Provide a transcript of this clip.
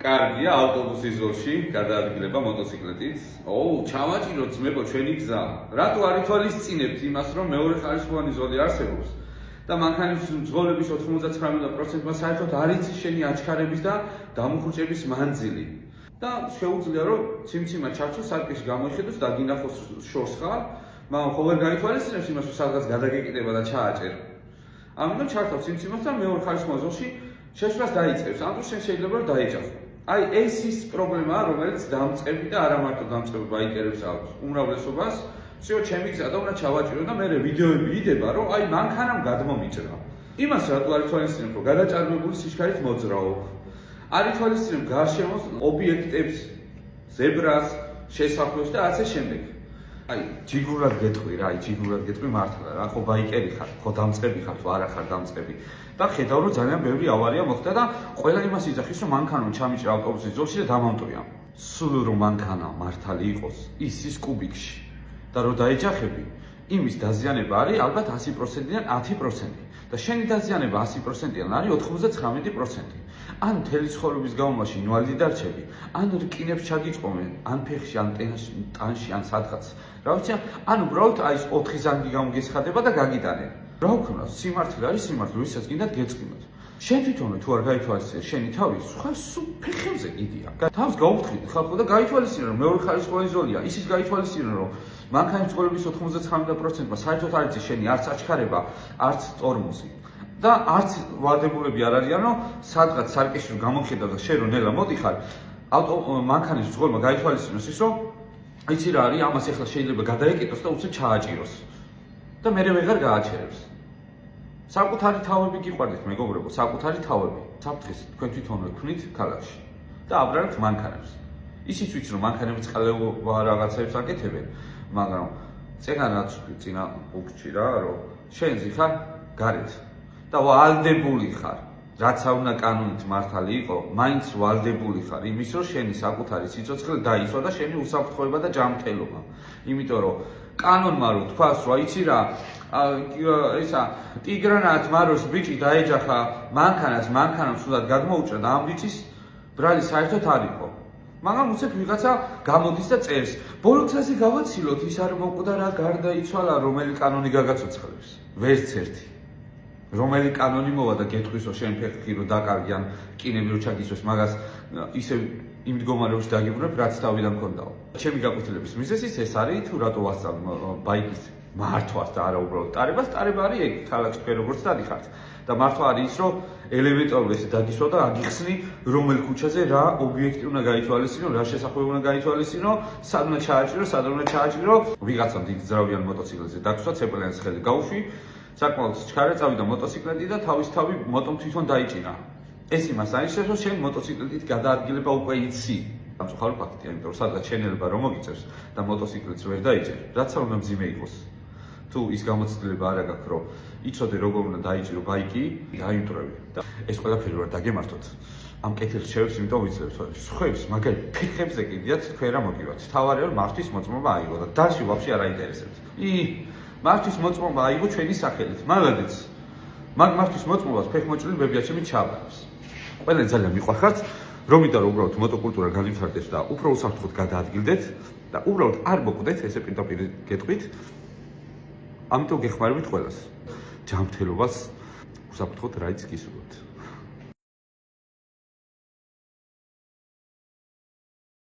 კარგია ავტობუსის ზოლში გადაადგილება მოტოციკლეტით. ჩავაჭიროთ ძმებო ჩვენი გზა. რატო არ ითვალისწინებთ იმას, რომ მეორე ხარისხოვანი ზოლი არსებობს და მანქანის მძღოლების 99%-მა საერთოდ არ იცის შენი აჩქარების და დამუხრუჭების მანძილი. და შეუძლია რომ ციმციმა ჩარჩოს სარკეში გამოიხედოს და გინახოს შორს ხარ, მაგრამ ხო ვერ გაითვალისწინებს იმას, რომ სადღაც გადაგეკიდება და ჩააჭერ. ამიტომ ჩართავ ციმციმას და მეორე ხარისხოვან ზოლში შეშლას დაიწყებს. ამ დროს შენ შეიძლება რომ დაეჯახო. აი ეს ის პრობლემაა, რომელიც დამწყები და არა მარტო დამწყები ბაიკერებს აქვს. უმრავლესობას всё ჩემი გზა და უნდა ჩავაჭირო და მე ვიდეოები იდება, რომ აი მანქანამ გადმომიჭრა. იმას რატო არ ითვალისწინებ, რომ გადაჭარბებული სიჩქარით მოძრაობ. არ ითვალისწინებ გარშემოს ობიექტებს, ზებრას, შესახვევს და ასე შემდეგ. აი ჯიგურად გეტყვი რა, ჯიგურად გეტყვი მართლა რა, ხო ბაიკერი ხარ, ხო დამწყები ხარ, თუ არა ხარ დამწყები. და ხედავ რომ ძალიან ბევრი ავარია მოხდა და ყველა იმას იძახის რომ მანქანამ ჩამიჭრა ავტობუსის ზოლში და დამამტვრია. სულ რომ მანქანა მართალი იყოს, ის კუბიკში და რომ დაეჯახები, იმის დაზიანება არის ალბათ 100%-დან 10% და შენი დაზიანება 100%-დან არის 99%. ან მთელი ცხოვრების განმავლობაში ინვალიდი დარჩები, ან რკინებს ჩაგიწვომენ, ან ფეხში, ან ტანში, ან სადღაც. რა ვიცი, ან უბრალოდ აი ეს 4 ზანგი გამოგესხადება და გაგიტანენ. რა ვქნა, სიმართლე არის სიმართლე, ვისაც გინდათ გეწყინოთ. შენ თვითონვე თუ არ გაითვალისწინე შენი თავი, სხვა სულ ფეხებზე კიდია. თავს გაუფრთხილ ხალხო და გაითვალისწინე რომ მეორე ხარისხოვანი ზოლია, ისიც გაითვალისწინე რომ მანქანის მძღოლების 99%-მა საერთოდ არ იცის შენი არც აჩქარება, არც ტორმოზი. და არც ვარდებულები არ არიან, რომ სადღაც სარკეში გამომხედავ და შენ რომ ნელა მოდიხარ, მანქანის მძღოლმა გაითვალისწინოს ის, რომ იცი რა არის, ამას ახლა შეიძლება გადაეკეტოს და უცებ ჩააჭიროს. და მე ვეღარ გააჩერებს. საკუთარი თავები გიყვარდეთ მეგობრებო, საკუთარი თავები. საფრთხეს თქვენ თვითონვე ვქნით ქალაქში და აბრალებთ მანქანებს. ისიც ვიცი რომ მანქანები წყალეობა რაღაცებს აკეთებენ, მაგრამ წეგანაც წინა პუნქტში რა, რომ შენ ზიხარ გარეთ და ვალდებული ხარ, რაც უნდა კანონით მართალი იყო, მაინც ვალდებული ხარ იმის, რომ შენი საკუთარი სიცოცხლე დაიცვა და შენი უსაფრთხოება და ჯანმრთელობა. იმიტომ რომ კანონმა რო თქვას, რომ იცი რა, ისა ტიგრანად მაროს ბიჭი დაეჯახა მანქანას, მანქანამ სულად გადმოუჭრა და ამ ბიჭის ბრალი საერთოდ არ იყო. მაგრამ უცებ ვიღაცა გამოდის და წერს. ბოლო გზაზე გავაცილოთ, ის არ მოკვდა რა გარდაიცვალა, რომელი კანონი გაგაცოცხლებს. ვერც ერთი. რომელი კანონი მოვა და გეტყვის რომ შენ ფეხი რო დაკარგი ან კინები რო ჩაგისვეს, მაგას ისე იმ მდგომარეობაში დაგიბრუნებ, რაც თავიდან მქონდაო. ჩემი გაკვეთილების მიზეზიც ეს არის, თუ რატო ვასწავლ ბაიკის მართვას და არა უბრალოდ ტარებას. ტარება არის ეგ ქალაქში თქვენ როგორც დადიხართ. და მართვა არის ის, რომ ელემენტარული ესე დაგისვა და აგიხსნი, რომელ ქუჩაზე რა ობიექტი უნდა გაითვალისწინო, რა შესახვევი უნდა გაითვალისწინო, სად უნდა ჩააჭირო, სად უნდა ჩააჭირო. ვიღაცამ ძრავიან მოტოციკლზე დაგსვა, ცეპელიანის ხელი გაუშვი. საკმაოდ ჩქარა წავიდა მოტოციკლეტი და თავისთავად მოტომ თვითონ დაიჭირა. ეს იმას ანიშნავს, რომ შენ მოტოციკლეტით გადაადგილება უკვე იცი. სამწუხარო ფაქტია, იმიტომ რომ სადღაც შენელება რომ მოგიწევს და მოტოციკლეტს ვერ დაიჭერ, რაც არ უნდა მძიმე იყოს. თუ ის გამოცდილება არ აქვს, რომ იცოდე როგორ უნდა დაიჭირო ბაიკი, გაიმტრევი. და ეს ყველაფერი რა დაგემართოთ. ამ კეთილს შევებს, იმიტომ ვიცლებთ, რომ სხვებს მაგარი ფეხებზე კიდიათ თქვენ რა მოგივათ. თავარია რომ მართვის მოწმობა აიღო და დაში ვაფშე არ აინტერესებთ. მართვის მოწმობა აიღო ჩვენი სახელით. მალადეც. მაგ მართვის მოწმობას ფეხმოჭრილი ბებიაჩემი ჩააბარებს. ყველანი ძალიან მიყვარხართ, რომ იდა რომ უბრალოდ მოტოკულტურა განვითარდეს და უფრო უსაფრთხოდ გადაადგილდეთ და უბრალოდ არ მოკვდეთ, ესე პირდაპირ გეტყვით. ამიტომ გეხმარებით ყველას. ჯანმრთელობას უსაფრთხოდ რაიც გისურვებთ.